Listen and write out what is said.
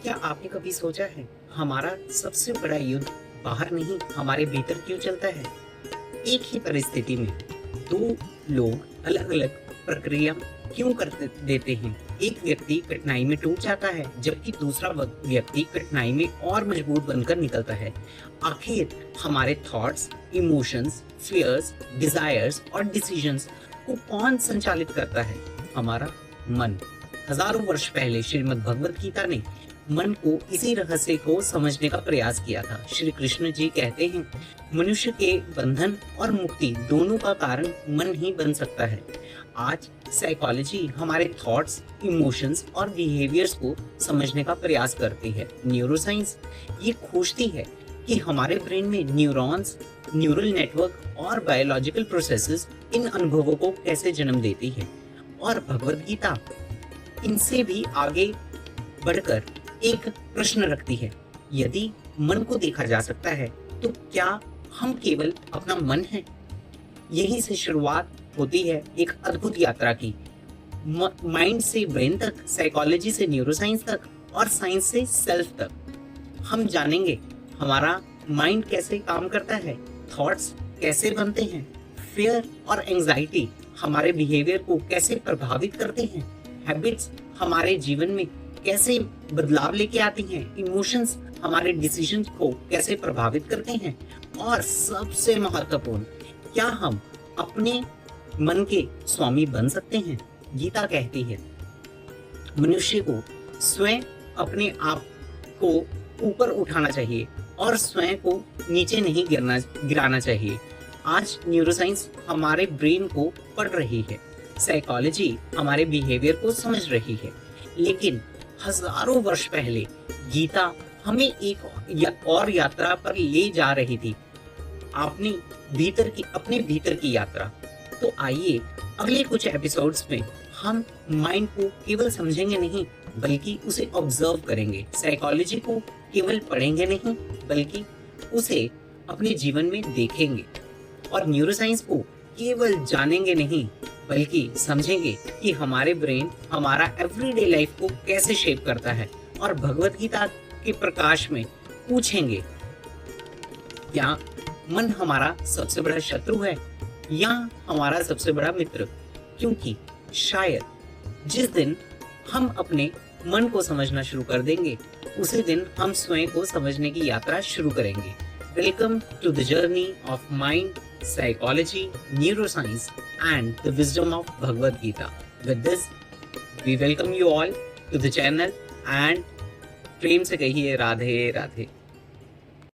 क्या आपने कभी सोचा है हमारा सबसे बड़ा युद्ध बाहर नहीं हमारे भीतर क्यों चलता है? एक ही परिस्थिति में दो लोग अलग अलग प्रक्रिया क्यों कर देते हैं? एक व्यक्ति कठिनाई में टूट जाता है जबकि दूसरा व्यक्ति कठिनाई में और मजबूत बनकर निकलता है। आखिर हमारे थॉट्स, इमोशंस, फियर्स, डिजायर्स और डिसीजंस को कौन संचालित करता है? हमारा मन। हजारों वर्ष पहले श्रीमद् भगवत गीता ने मन को इसी रहस्य को समझने का प्रयास किया था। श्री कृष्ण जी कहते हैं, मनुष्य के बंधन और मुक्ति दोनों का कारण मन ही बन सकता है। आज साइकोलॉजी हमारे थॉट्स, इमोशंस और बिहेवियर्स को समझने का प्रयास करती है। न्यूरोसाइंस ये खोजती है कि हमारे ब्रेन में न्यूरॉन्स, न्यूरल नेटवर्क और बायोलॉजिकल प्रोसेसेस इन अनुभवों को कैसे जन्म देती है। और भगवत गीता इनसे भी आगे बढ़कर एक प्रश्न रखती है, यदि मन को देखा जा सकता है तो क्या हम केवल अपना मन हैं? यहीं से शुरुआत होती है एक अद्भुत यात्रा की, माइंड से ब्रेन तक, साइकोलॉजी से न्यूरोसाइंस तक और साइंस से सेल्फ तक। हम जानेंगे हमारा माइंड कैसे काम करता है, थॉट्स कैसे बनते हैं, फियर और एंजाइटी हमारे बिहेवियर को कैसे प्रभावित करते हैं, हैबिट्स हमारे जीवन में कैसे बदलाव लेके आती हैं, इमोशंस हमारे डिसीजन को कैसे प्रभावित करते हैं, और सबसे महत्वपूर्ण, क्या हम अपने मन के स्वामी बन सकते हैं? गीता कहती है, मनुष्य को स्वयं अपने आप को ऊपर उठाना चाहिए और स्वयं को नीचे नहीं गिराना चाहिए। आज न्यूरोसाइंस हमारे ब्रेन को पढ़ रही है, साइकोलॉजी हमारे बिहेवियर को समझ रही है, लेकिन हजारों वर्ष पहले गीता हमें एक और यात्रा पर ले जा रही थी, अपने भीतर की यात्रा। तो आइए अगले कुछ एपिसोड्स में हम माइंड को केवल समझेंगे नहीं बल्कि उसे ऑब्जर्व करेंगे, साइकोलॉजी को केवल पढ़ेंगे नहीं बल्कि उसे अपने जीवन में देखेंगे, और न्यूरोसाइंस को केवल जानेंगे नहीं बल्कि समझेंगे कि हमारे ब्रेन हमारा एवरीडे लाइफ को कैसे शेप करता है। और भगवत गीता के प्रकाश में पूछेंगे, क्या मन हमारा सबसे बड़ा शत्रु है या हमारा सबसे बड़ा मित्र? क्योंकि शायद जिस दिन हम अपने मन को समझना शुरू कर देंगे उसी दिन हम स्वयं को समझने की यात्रा शुरू करेंगे। Welcome to the journey of mind, psychology, neuroscience, and the wisdom of Bhagavad Gita. With this, we welcome you all to the channel and प्रेम से कहिए राधे राधे।